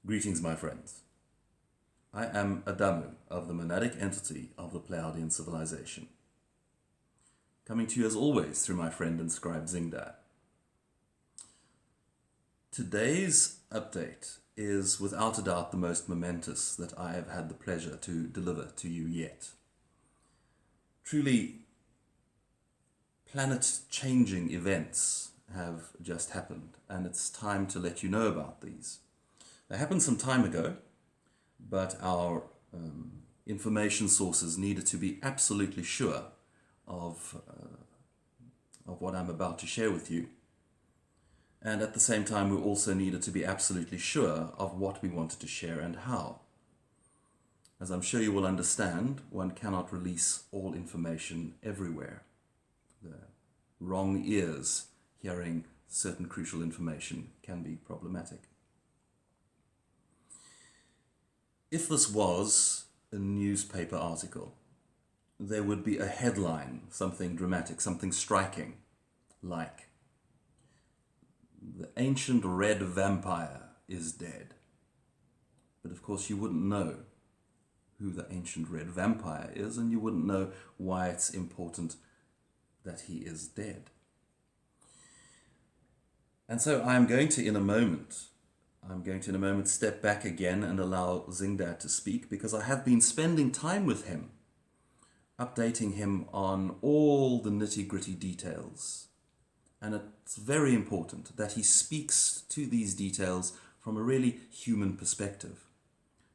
Greetings, my friends. I am Adamu of the monadic entity of the Pleiadian civilization, coming to you as always through my friend and scribe Zingdad. Today's update is without a doubt the most momentous that I have had the pleasure to deliver to you yet. Truly, planet-changing events have just happened, and it's time to let you know about these. They happened some time ago, but our information sources needed to be absolutely sure of what I'm about to share with you. And at the same time, we also needed to be absolutely sure of what we wanted to share and how. As I'm sure you will understand, one cannot release all information everywhere. The wrong ears hearing certain crucial information can be problematic. If this was a newspaper article, there would be a headline, something dramatic, something striking, like, "The ancient red vampire is dead." But of course you wouldn't know who the ancient red vampire is, and you wouldn't know why it's important that he is dead. And so I'm going to in a moment step back again and allow Zingdad to speak, because I have been spending time with him, updating him on all the nitty-gritty details. And it's very important that he speaks to these details from a really human perspective,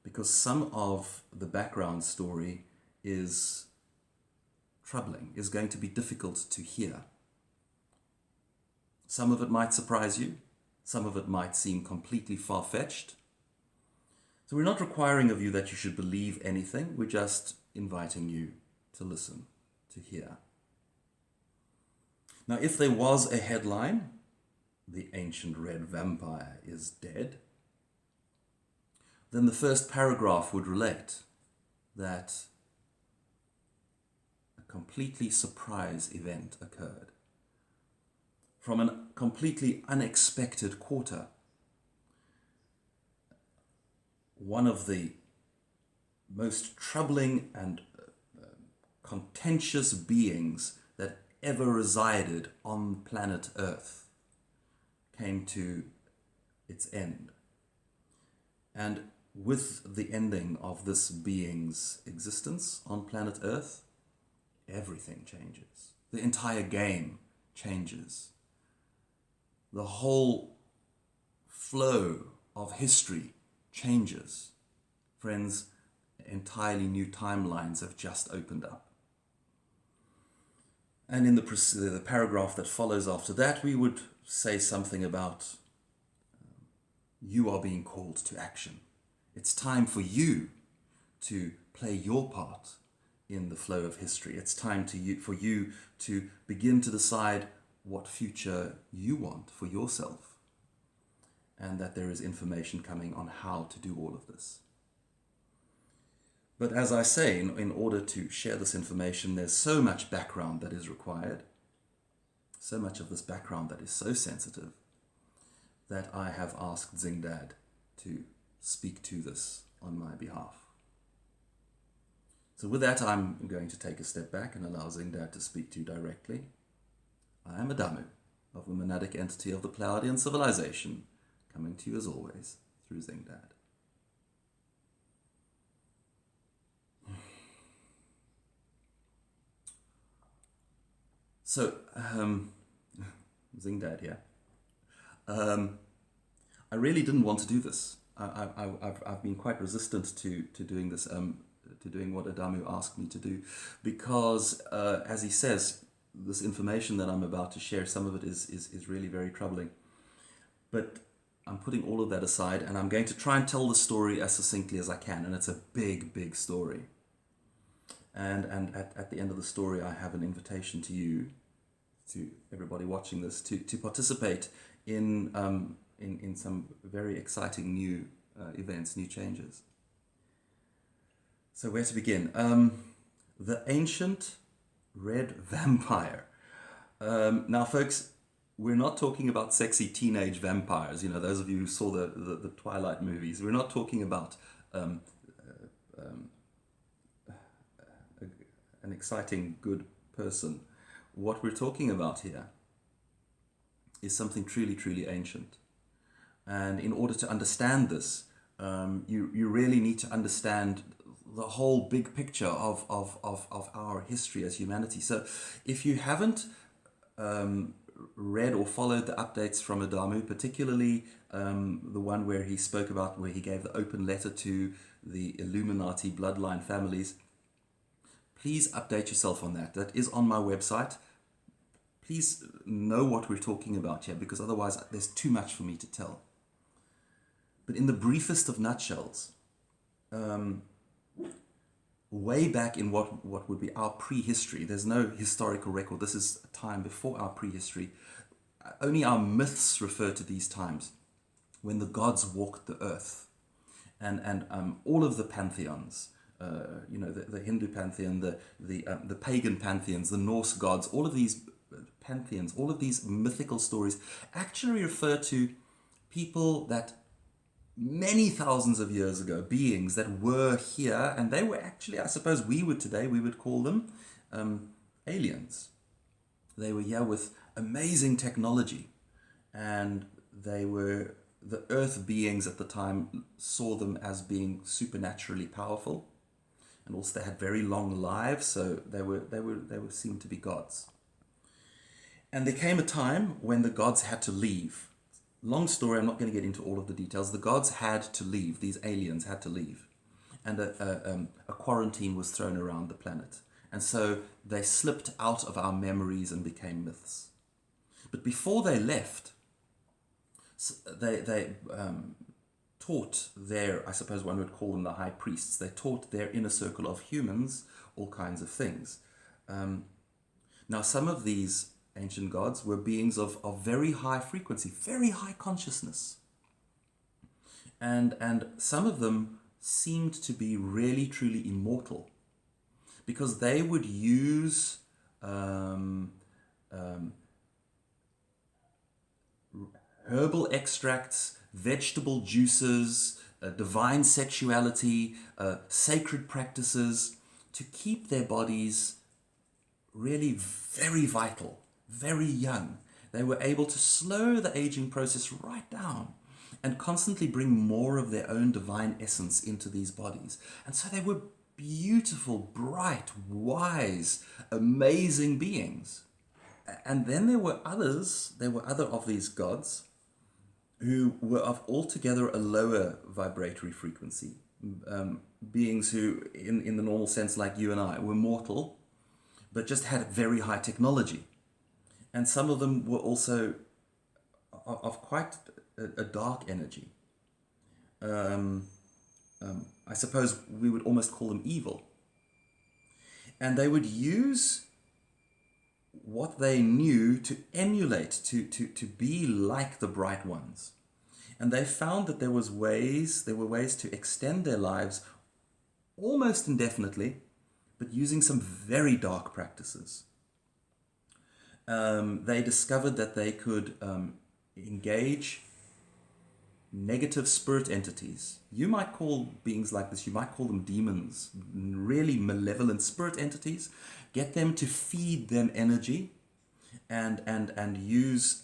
because some of the background story is troubling, is going to be difficult to hear. Some of it might surprise you. Some of it might seem completely far-fetched. So we're not requiring of you that you should believe anything. We're just inviting you to listen, to hear. Now, if there was a headline, "The ancient red vampire is dead," then the first paragraph would relate that a completely surprise event occurred from a completely unexpected quarter. One of the most troubling and contentious beings that ever resided on planet Earth came to its end. And with the ending of this being's existence on planet Earth, everything changes. The entire game changes. The whole flow of history changes. Friends, entirely new timelines have just opened up. And in the paragraph that follows after that, we would say something about you are being called to action. It's time for you to play your part in the flow of history. It's time for you to begin to decide what future you want for yourself, and that there is information coming on how to do all of this. But as I say, in order to share this information, there's so much background that is required, so much of this background that is so sensitive, that I have asked Zingdad to speak to this on my behalf. So with that, I'm going to take a step back and allow Zingdad to speak to you directly. I am Adamu of the monadic entity of the Pleiadian civilization, coming to you as always through Zingdad. So, Zingdad here. I really didn't want to do this. I've been quite resistant to doing this, to doing what Adamu asked me to do, because as he says, this information that I'm about to share, some of it is really very troubling. But I'm putting all of that aside, and I'm going to try and tell the story as succinctly as I can, and it's a big, big story. And at the end of the story, I have an invitation to you, to everybody watching this, to participate in some very exciting new events, new changes. So where to begin? The ancient red vampire. Now, folks, we're not talking about sexy teenage vampires. You know, those of you who saw the Twilight movies. We're not talking about um, an exciting, good person. What we're talking about here is something truly, truly ancient. And in order to understand this, you really need to understand the whole big picture of our history as humanity. So if you haven't read or followed the updates from Adamu, particularly the one where he spoke about, where he gave the open letter to the Illuminati bloodline families, please update yourself on that. That is on my website. Please know what we're talking about here, because otherwise there's too much for me to tell. But in the briefest of nutshells, way back in what would be our prehistory, there's no historical record. This is a time before our prehistory. Only our myths refer to these times when the gods walked the earth. And all of the pantheons, the Hindu pantheon, the pagan pantheons, the Norse gods, all of these pantheons, all of these mythical stories actually refer to people that many thousands of years ago, beings that were here, and they were actually, I suppose we would call them aliens. They were here with amazing technology, and the earth beings at the time saw them as being supernaturally powerful, and also they had very long lives, so they were seen to be gods. And there came a time when the gods had to leave. Long story, I'm not going to get into all of the details. The gods had to leave, these aliens had to leave. And a quarantine was thrown around the planet. And so they slipped out of our memories and became myths. But before they left, they taught their, I suppose one would call them the high priests, they taught their inner circle of humans all kinds of things. Now some of these ancient gods were beings of very high frequency, very high consciousness. And some of them seemed to be really, truly immortal, because they would use herbal extracts, vegetable juices, divine sexuality, sacred practices to keep their bodies really very vital, very young. They were able to slow the aging process right down and constantly bring more of their own divine essence into these bodies. And so they were beautiful, bright, wise, amazing beings. And then there were other of these gods who were of altogether a lower vibratory frequency. Beings who, in the normal sense, like you and I, were mortal, but just had very high technology. And some of them were also of quite a dark energy. I suppose we would almost call them evil. And they would use what they knew to emulate, to be like the bright ones. And they found that there were ways to extend their lives almost indefinitely, but using some very dark practices. They discovered that they could engage negative spirit entities. You might call beings like this, you might call them demons, really malevolent spirit entities. Get them to feed them energy and use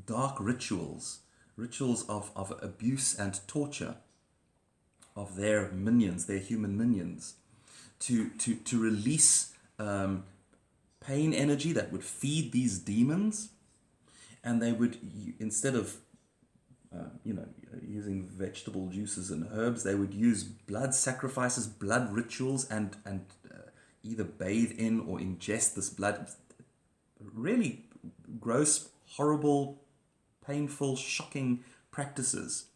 dark rituals of abuse and torture of their minions, their human minions, to release pain energy that would feed these demons. And they would, instead of using vegetable juices and herbs, they would use blood sacrifices, blood rituals, and either bathe in or ingest this blood. Really gross, horrible, painful, shocking practices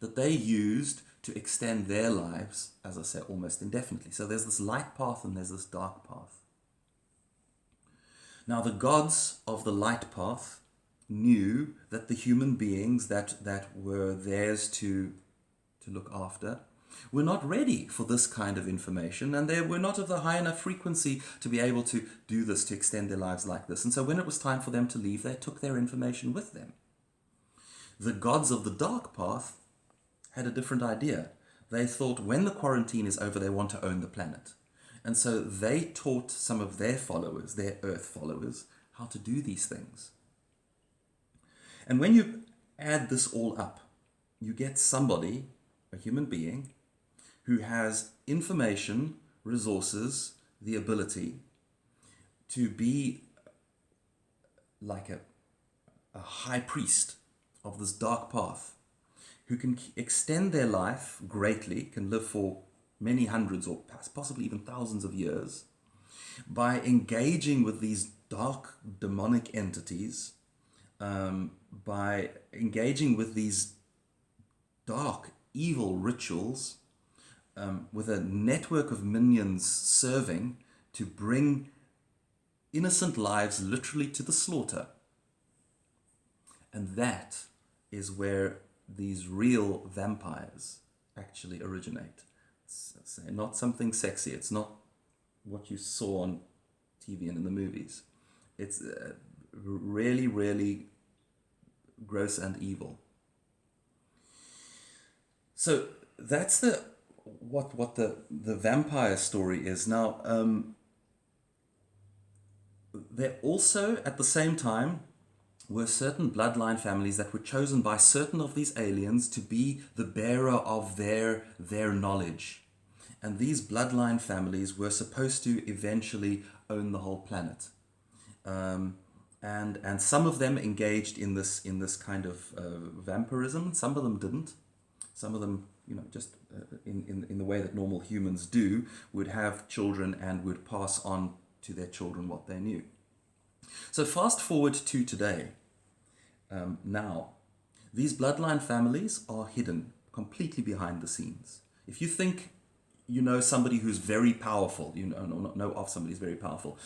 that they used to extend their lives, as I say, almost indefinitely. So there's this light path and there's this dark path. Now the gods of the light path knew that the human beings that were theirs to look after were not ready for this kind of information, and they were not of the high enough frequency to be able to do this, to extend their lives like this. And so when it was time for them to leave, they took their information with them. The gods of the dark path had a different idea. They thought when the quarantine is over, they want to own the planet. And so they taught some of their followers, their earth followers, how to do these things. And when you add this all up, you get somebody, a human being, who has information, resources, the ability to be like a high priest of this dark path, who can extend their life greatly, can live for many hundreds or possibly even thousands of years, by engaging with these dark demonic entities, by engaging with these dark evil rituals, with a network of minions serving to bring innocent lives literally to the slaughter. And that is where these real vampires actually originate. It's not something sexy. It's not what you saw on TV and in the movies. It's really, really gross and evil. So that's what the vampire story is. Now, there also, at the same time, were certain bloodline families that were chosen by certain of these aliens to be the bearer of their knowledge. And these bloodline families were supposed to eventually own the whole planet. And some of them engaged in this kind of vampirism. Some of them didn't. Some of them, just in the way that normal humans do, would have children and would pass on to their children what they knew. So fast forward to today. Now, these bloodline families are hidden completely behind the scenes. If you think you know somebody who's very powerful, know of somebody who's very powerful,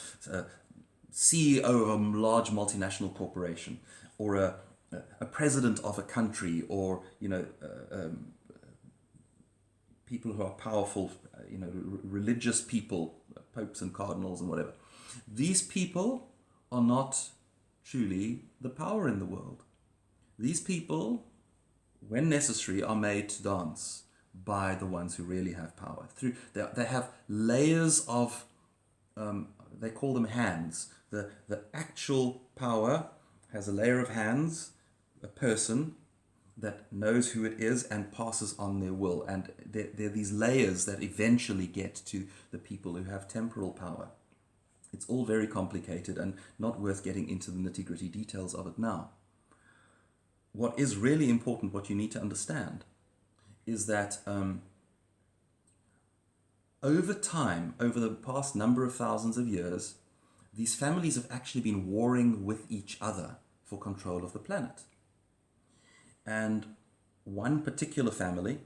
CEO of a large multinational corporation, or a president of a country, or people who are powerful, religious people, popes and cardinals and whatever. These people are not truly the power in the world. These people, when necessary, are made to dance by the ones who really have power. They have layers of, they call them hands. The actual power has a layer of hands, a person that knows who it is and passes on their will. And there are these layers that eventually get to the people who have temporal power. It's all very complicated and not worth getting into the nitty-gritty details of it now. What is really important, what you need to understand, is that over time, over the past number of thousands of years, these families have actually been warring with each other for control of the planet. And one particular family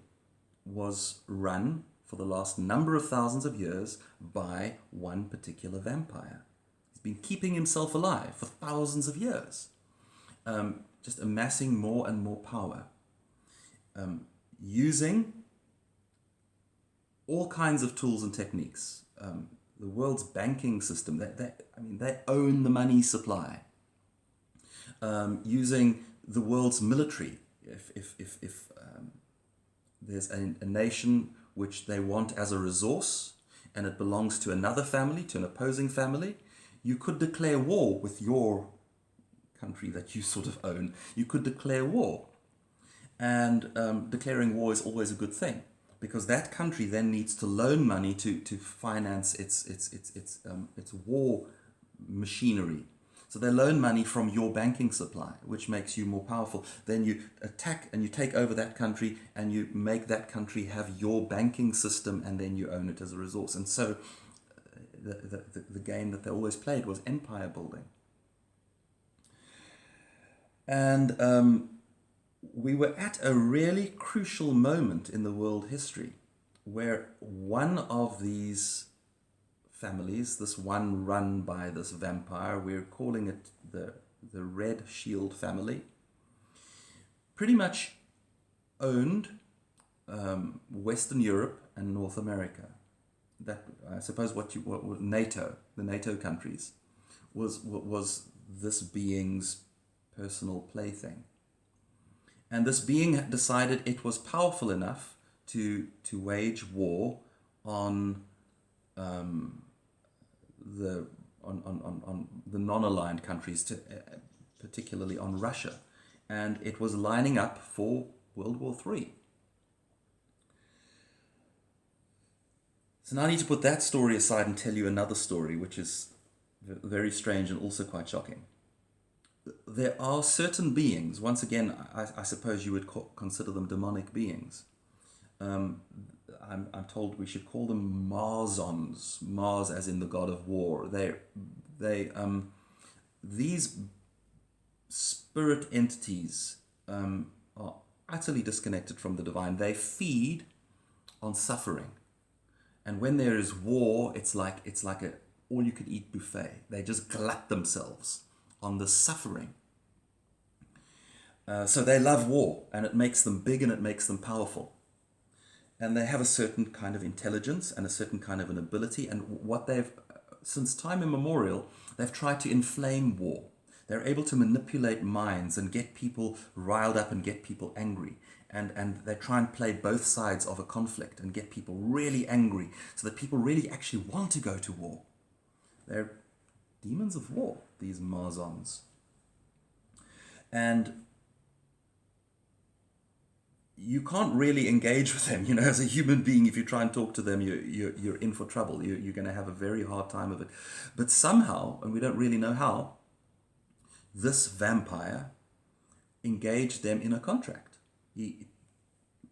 was run for the last number of thousands of years by one particular vampire. He's been keeping himself alive for thousands of years, just amassing more and more power, using all kinds of tools and techniques. The world's banking system, they own the money supply. Using the world's military. If there's a nation which they want as a resource, and it belongs to another family, to an opposing family, you could declare war with your country that you sort of own. You could declare war. And declaring war is always a good thing, because that country then needs to loan money to finance its war machinery. So they loan money from your banking supply, which makes you more powerful. Then you attack and you take over that country, and you make that country have your banking system, and then you own it as a resource. And so the game that they always played was empire building. And we were at a really crucial moment in the world history where one of these families, this one run by this vampire, we're calling it the Red Shield family, pretty much owned Western Europe and North America. That, I suppose, what NATO, the NATO countries, was this being's personal plaything. And this being decided it was powerful enough to wage war on the non-aligned countries, particularly on Russia, and it was lining up for World War III. So now I need to put that story aside and tell you another story, which is very strange and also quite shocking. There are certain beings, once again, I suppose you would consider them demonic beings. I'm told we should call them Marzons. Mars as in the god of war. These spirit entities are utterly disconnected from the divine. They feed on suffering. And when there is war, it's like a all-you-could-eat buffet. They just glut themselves on the suffering. So they love war, and it makes them big and it makes them powerful. And they have a certain kind of intelligence and a certain kind of an ability. And what they've, since time immemorial, they've tried to inflame war. They're able to manipulate minds and get people riled up and get people angry. And they try and play both sides of a conflict and get people really angry so that people really actually want to go to war. They're demons of war, these Marzons. And you can't really engage with them, as a human being. If you try and talk to them, you're in for trouble. You're going to have a very hard time of it. But somehow, and we don't really know how, this vampire engaged them in a contract. He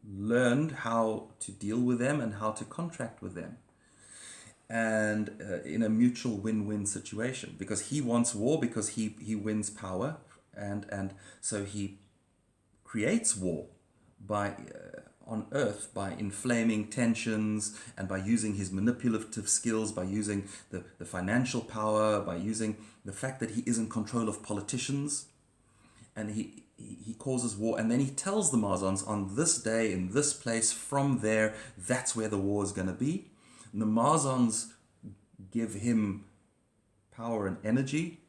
learned how to deal with them and how to contract with them. And in a mutual win-win situation, because he wants war, because he wins power, and so he creates war by on Earth by inflaming tensions and by using his manipulative skills, by using the financial power, by using the fact that he is in control of politicians, and he causes war. And then he tells the Marzons, on this day, in this place, from there, that's where the war is going to be. And the Marzons give him power and energy,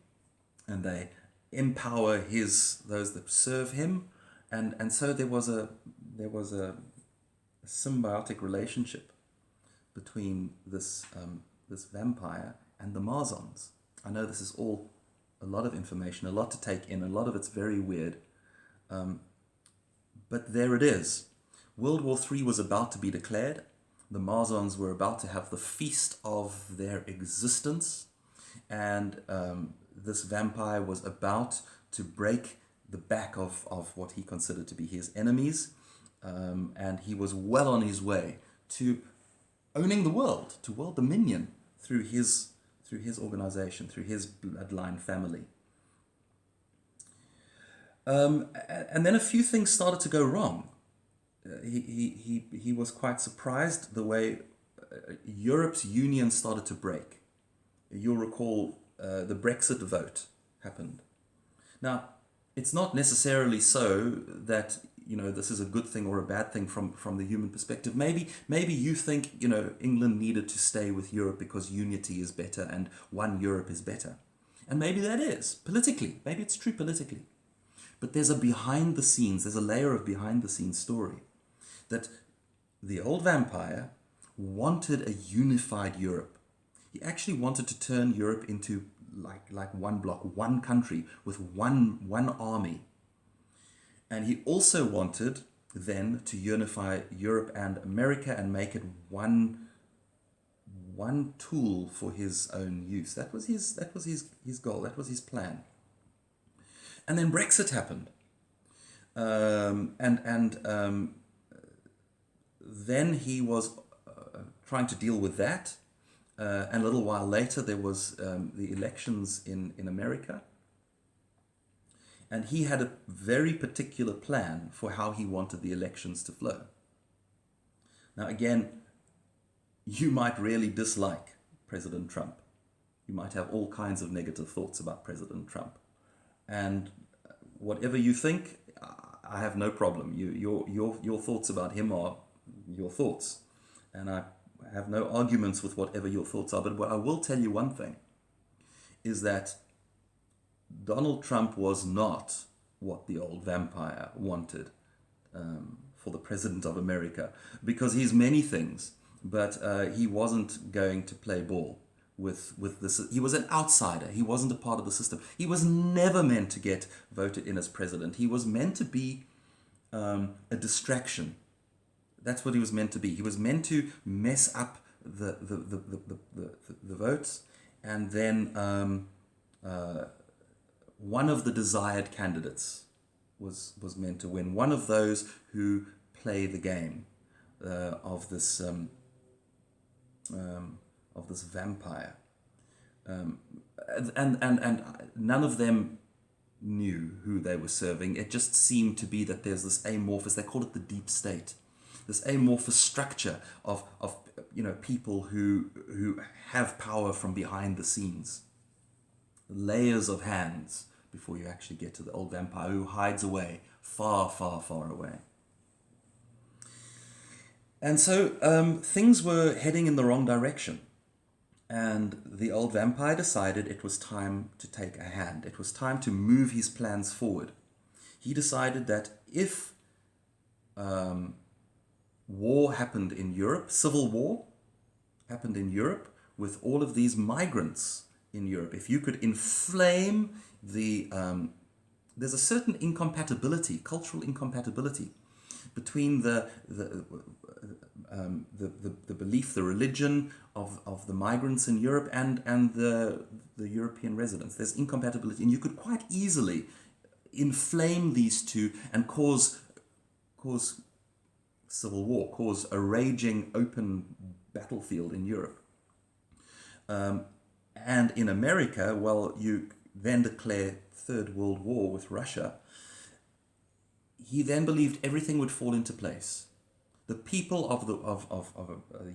and they empower those that serve him, and so there was a symbiotic relationship between this vampire and the Marzons. I know this is all a lot of information, a lot to take in, a lot of it's very weird, but there it is. World War III was about to be declared. The Marzons were about to have the feast of their existence, and this vampire was about to break the back of what he considered to be his enemies, and he was well on his way to owning the world, to world dominion through his organization, through his bloodline family. And then a few things started to go wrong. He was quite surprised the way Europe's union started to break. You'll recall the Brexit vote happened. Now, it's not necessarily so that this is a good thing or a bad thing from the human perspective. Maybe you think England needed to stay with Europe because unity is better and one Europe is better, and maybe that is politically. Maybe it's true politically, but there's a layer of behind the scenes story that the old vampire wanted a unified Europe. He actually wanted to turn Europe into like one block, one country with one army. And he also wanted then to unify Europe and America and make it one tool for his own use. That was his goal. That was his plan. And then Brexit happened, then he was trying to deal with that. And a little while later, there was the elections in America. And he had a very particular plan for how he wanted the elections to flow. Now, again, you might really dislike President Trump. You might have all kinds of negative thoughts about President Trump. And whatever you think, I have no problem. Your thoughts about him are your thoughts. And I have no arguments with whatever your thoughts are. But what I will tell you one thing is that Donald Trump was not what the old vampire wanted for the president of America, because he's many things, but he wasn't going to play ball with this. He was an outsider. He wasn't a part of the system. He was never meant to get voted in as president. He was meant to be a distraction. That's what he was meant to be. He was meant to mess up the votes, and then one of the desired candidates was meant to win. One of those who play the game of this vampire, and none of them knew who they were serving. It just seemed to be that there's this amorphous, they call it the deep state, this amorphous structure of people who have power from behind the scenes, layers of hands before you actually get to the old vampire who hides away, far, far, far away. And so things were heading in the wrong direction. And the old vampire decided it was time to take a hand. It was time to move his plans forward. He decided that if war happened in Europe, civil war happened in Europe with all of these migrants in Europe, if you could inflame there's a certain incompatibility, cultural incompatibility between the belief, the religion of the migrants in Europe and the European residents. There's incompatibility, and you could quite easily inflame these two and cause civil war, cause a raging open battlefield in Europe. And in America, well, you then declare Third World War with Russia. He then believed everything would fall into place. The people of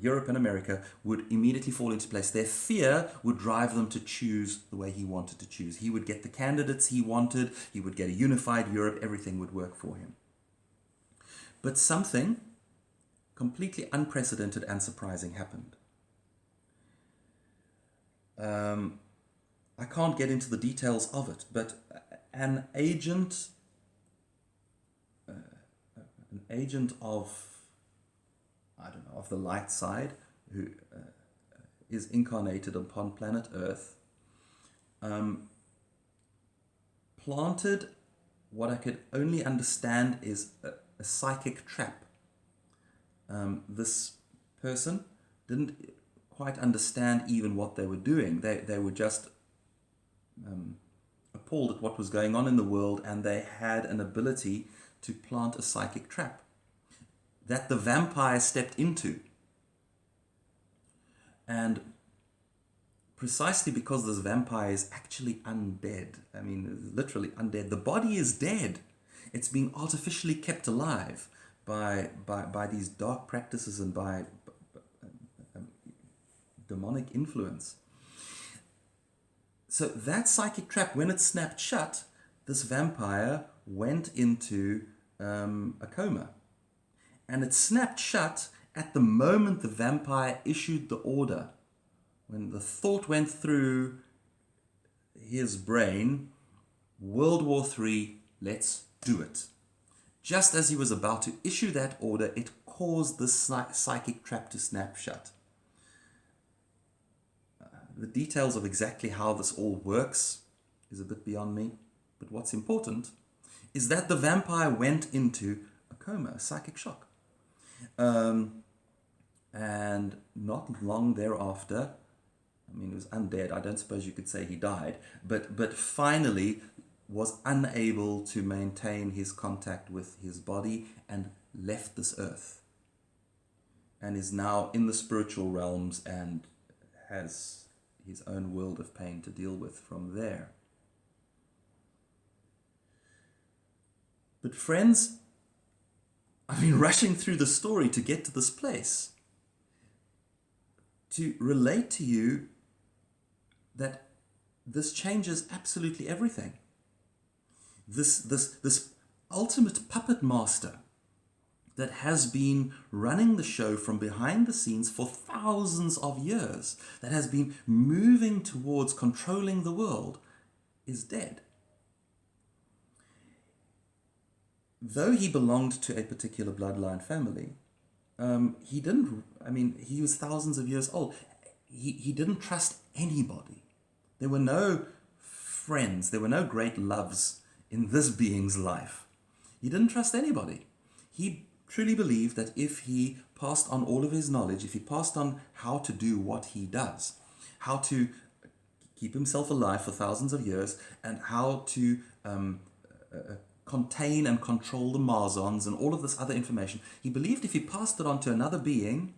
Europe and America would immediately fall into place. Their fear would drive them to choose the way he wanted to choose. He would get the candidates he wanted. He would get a unified Europe. Everything would work for him. But something completely unprecedented and surprising happened. I can't get into the details of it, but an agent of, I don't know, of the light side, who is incarnated upon planet Earth, planted what I could only understand is a psychic trap. This person didn't quite understand even what they were doing. They were just appalled at what was going on in the world, and they had an ability to plant a psychic trap that the vampire stepped into. And precisely because this vampire is actually undead, I mean, literally undead, the body is dead. It's being artificially kept alive by these dark practices and by demonic influence. So that psychic trap, when it snapped shut, this vampire went into a coma. And it snapped shut at the moment the vampire issued the order. When the thought went through his brain, World War III, let's do it. Just as he was about to issue that order, it caused the psychic trap to snap shut. The details of exactly how this all works is a bit beyond me, but what's important is that the vampire went into a coma, a psychic shock. And not long thereafter, I mean, he was undead. I don't suppose you could say he died, but finally was unable to maintain his contact with his body and left this earth, and is now in the spiritual realms and has his own world of pain to deal with from there. But friends, I've been rushing through the story to get to this place, to relate to you that this changes absolutely everything. This ultimate puppet master that has been running the show from behind the scenes for thousands of years, that has been moving towards controlling the world, is dead. Though he belonged to a particular bloodline family, he didn't, he was thousands of years old. He didn't trust anybody. There were no friends, there were no great loves in this being's life. He didn't trust anybody. He truly believed that if he passed on all of his knowledge, if he passed on how to do what he does, how to keep himself alive for thousands of years, and how to contain and control the Marzons and all of this other information, he believed if he passed it on to another being,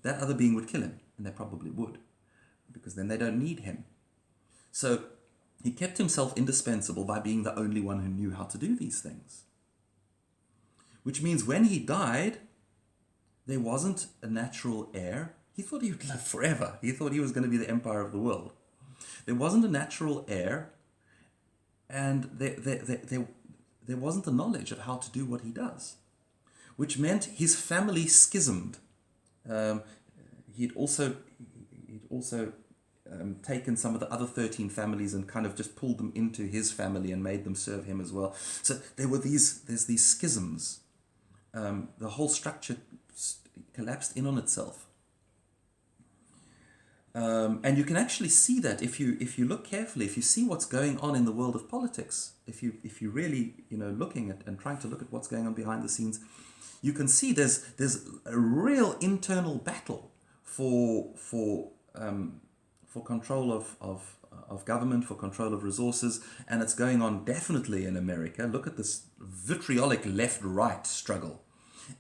that other being would kill him. And they probably would, because then they don't need him. So he kept himself indispensable by being the only one who knew how to do these things. Which means when he died, there wasn't a natural heir. He thought he would live forever. He thought he was going to be the empire of the world. There wasn't a natural heir, and there wasn't the knowledge of how to do what he does, which meant his family schismed. He'd also taken some of the other 13 families and kind of just pulled them into his family and made them serve him as well. So there's these schisms. The whole structure collapsed in on itself. And you can actually see that if you look carefully, if you see what's going on in the world of politics, if you really looking at and trying to look at what's going on behind the scenes, you can see there's a real internal battle for control of government, for control of resources, and it's going on definitely in America. Look at this vitriolic left-right struggle,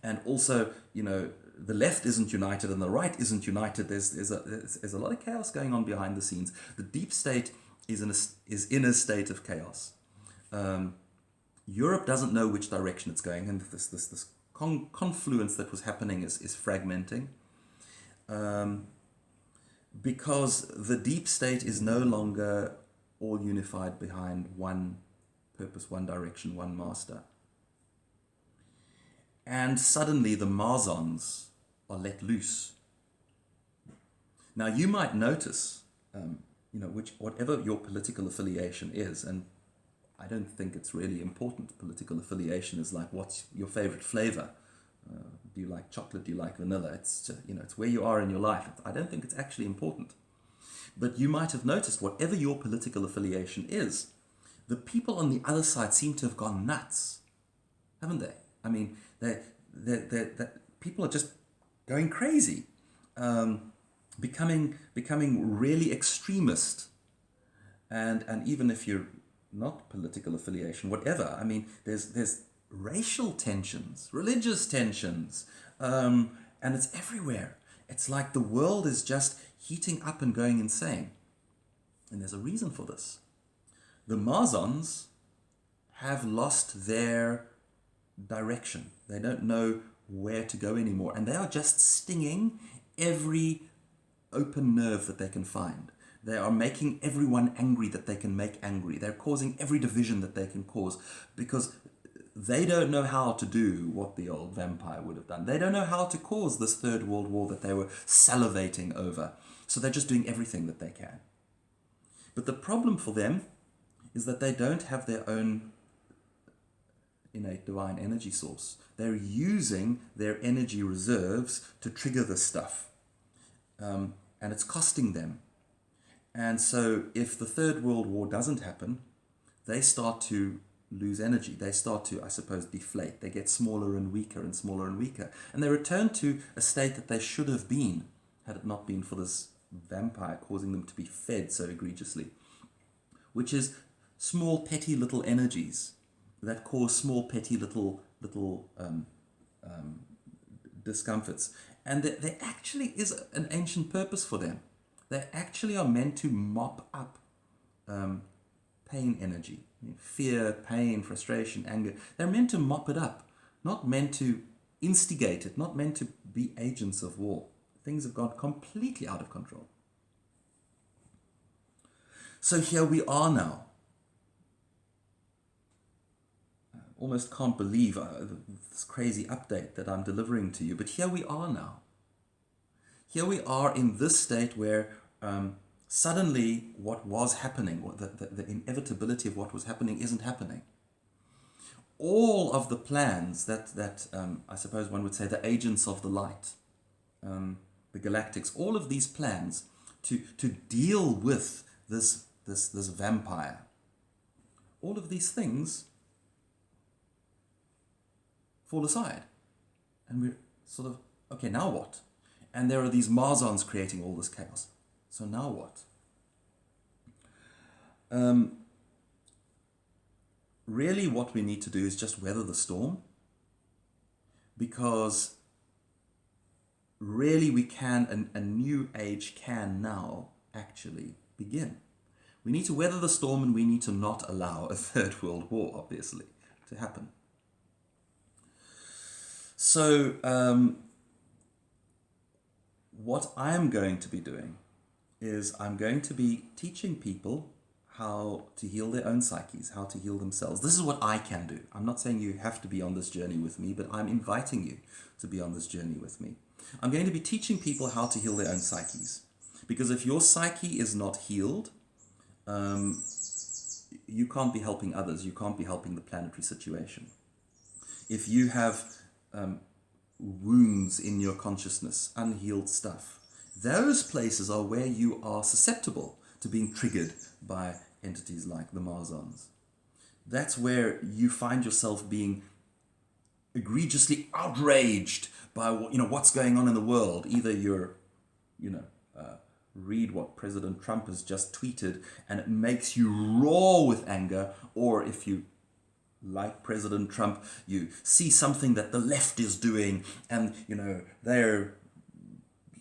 and also the left isn't united and the right isn't united. There's a lot of chaos going on behind the scenes. The deep state is in a state of chaos. Europe doesn't know which direction it's going, and this confluence that was happening is fragmenting. Because the deep state is no longer all unified behind one purpose, one direction, one master. And suddenly the Marzons are let loose. Now you might notice, whatever your political affiliation is, and I don't think it's really important. Political affiliation is like, what's your favorite flavor? Do you like chocolate? Do you like vanilla? It's it's where you are in your life. I don't think it's actually important. But you might have noticed, whatever your political affiliation is, the people on the other side seem to have gone nuts, haven't they? I mean, people are just going crazy, becoming really extremist, and even if you're not political affiliation, whatever. I mean, there's racial tensions, religious tensions, and it's everywhere. It's like the world is just heating up and going insane. And there's a reason for this. The Marzons have lost their direction. They don't know where to go anymore. And they are just stinging every open nerve that they can find. They are making everyone angry that they can make angry. They're causing every division that they can cause, because they don't know how to do what the old vampire would have done. They don't know how to cause this Third World War that they were salivating over. So they're just doing everything that they can. But the problem for them is that they don't have their own innate divine energy source. They're using their energy reserves to trigger this stuff. And it's costing them. And so if the Third World War doesn't happen, they start to lose energy. They start to, I suppose, deflate. They get smaller and weaker and smaller and weaker. And they return to a state that they should have been, had it not been for this vampire causing them to be fed so egregiously, which is small, petty little energies that cause small, petty little discomforts. And there actually is an ancient purpose for them. They actually are meant to mop up pain energy. Fear, pain, frustration, anger. They're meant to mop it up, not meant to instigate it, not meant to be agents of war. Things have gone completely out of control. So here we are now. almost can't believe this crazy update that I'm delivering to you. But here we are now. Here we are in this state where suddenly what was happening, the inevitability of what was happening isn't happening. All of the plans that I suppose one would say the agents of the light, the galactics, all of these plans to deal with this vampire, all of these things fall aside. And we're sort of, okay, now what? And there are these Marzons creating all this chaos. So now what? Really what we need to do is just weather the storm, because really we can, a new age can now actually begin. We need to weather the storm, and we need to not allow a third world war, obviously, to happen. So what I'm going to be doing is I'm going to be teaching people how to heal their own psyches, how to heal themselves. This is what I can do. I'm not saying you have to be on this journey with me, but I'm inviting you to be on this journey with me. I'm going to be teaching people how to heal their own psyches. Because if your psyche is not healed, you can't be helping others. You can't be helping the planetary situation. If you have wounds in your consciousness, unhealed stuff, those places are where you are susceptible to being triggered by entities like the Marzons. That's where you find yourself being egregiously outraged by what's going on in the world. Either you're, read what President Trump has just tweeted and it makes you roar with anger, or if you, like President Trump, you see something that the left is doing and, they're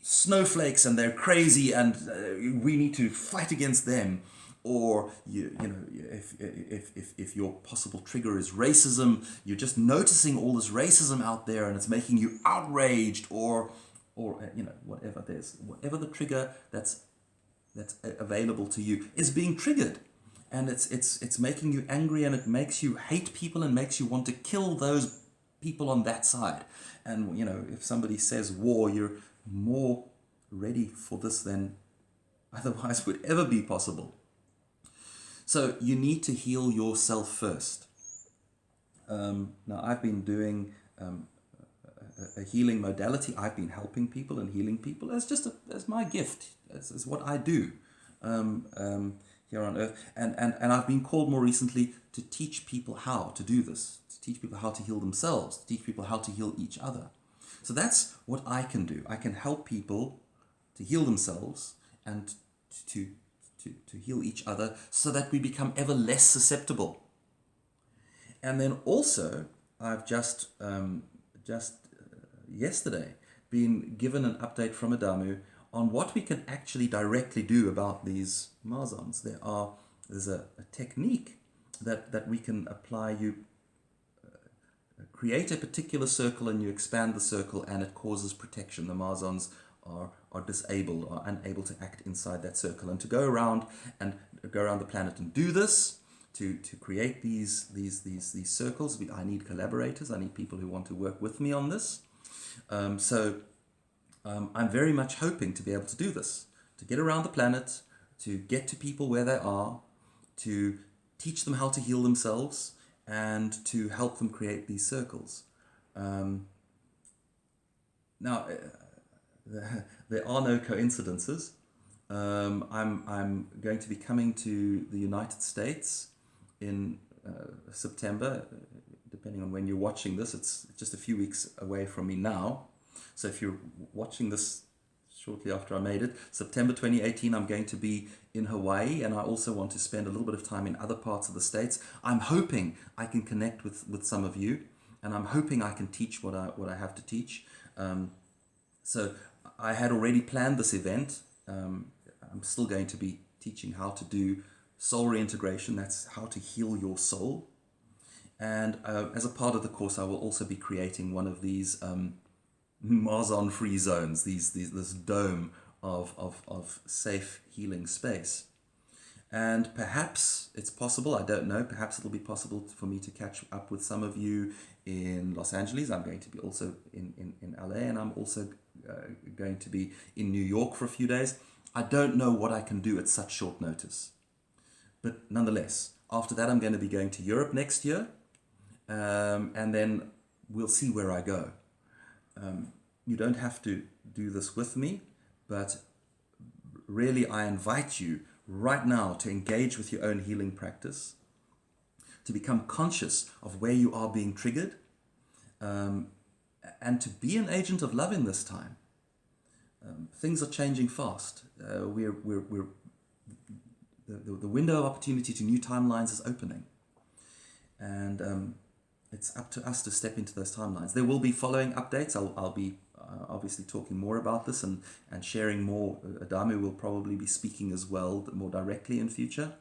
snowflakes and they're crazy and we need to fight against them. Or if your possible trigger is racism, you're just noticing all this racism out there and it's making you outraged, or whatever the trigger that's available to you is being triggered, and it's making you angry, and it makes you hate people and makes you want to kill those people on that side. And if somebody says war, you're more ready for this than otherwise would ever be possible. So you need to heal yourself first. Now I've been doing a healing modality. I've been helping people and healing people as my gift, as what I do here on earth. And I've been called more recently to teach people how to do this, to teach people how to heal themselves, to teach people how to heal each other. So that's what I can do. I can help people to heal themselves and to heal each other, so that we become ever less susceptible. And then also, I've just yesterday been given an update from Adamu on what we can actually directly do about these Marzons. There's a technique that we can apply. You create a particular circle and you expand the circle, and it causes protection. The Marzons are disabled, are unable to act inside that circle. And to go around the planet and do this, to create these circles, I need collaborators. I need people who want to work with me on this. So I'm very much hoping to be able to do this, to get around the planet, to get to people where they are, to teach them how to heal themselves, and to help them create these circles. Now, there are no coincidences. I'm going to be coming to the United States in September. Depending on when you're watching this, it's just a few weeks away from me now. So if you're watching this shortly after I made it, September 2018, I'm going to be in Hawaii, and I also want to spend a little bit of time in other parts of the States. I'm hoping I can connect with some of you, and I'm hoping I can teach what I have to teach. So I had already planned this event. I'm still going to be teaching how to do soul reintegration. That's how to heal your soul. And as a part of the course, I will also be creating one of these Marzon-free zones, this dome of safe healing space. And perhaps it's possible, I don't know, perhaps it'll be possible for me to catch up with some of you in Los Angeles. I'm going to be also in LA, and I'm also going to be in New York for a few days. I don't know what I can do at such short notice. But nonetheless, after that, I'm going to be going to Europe next year, and then we'll see where I go. You don't have to do this with me, but really I invite you right now to engage with your own healing practice, to become conscious of where you are being triggered, and to be an agent of love in this time. Things are changing fast. The window of opportunity to new timelines is opening, and it's up to us to step into those timelines. There will be following updates. I'll be obviously talking more about this and sharing more. Adamu will probably be speaking as well more directly in future.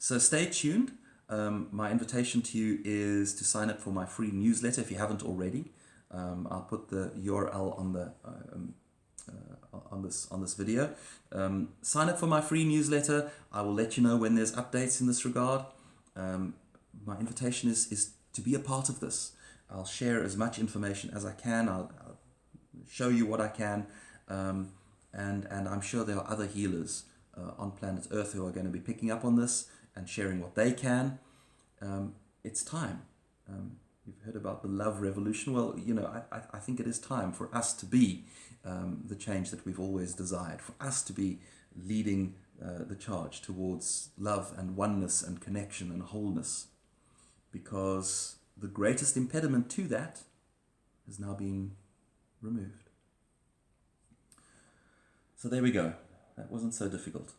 So stay tuned. My invitation to you is to sign up for my free newsletter if you haven't already. I'll put the URL on the on this video. Sign up for my free newsletter. I will let you know when there's updates in this regard. My invitation is to be a part of this. I'll share as much information as I can. I'll show you what I can, and I'm sure there are other healers on planet Earth who are going to be picking up on this and sharing what they can. It's time. You've heard about the love revolution. Well, I think it is time for us to be the change that we've always desired, for us to be leading the charge towards love and oneness and connection and wholeness, because the greatest impediment to that has now been removed. So there we go. That wasn't so difficult.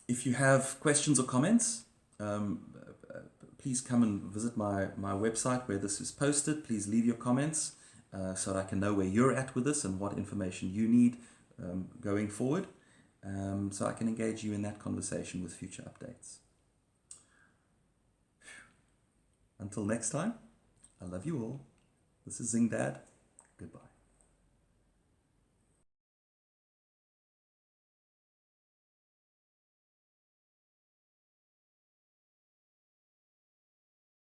If you have questions or comments, please come and visit my website where this is posted. Please leave your comments so that I can know where you're at with this and what information you need going forward, so I can engage you in that conversation with future updates. Until next time, I love you all. This is Zingdad. Goodbye.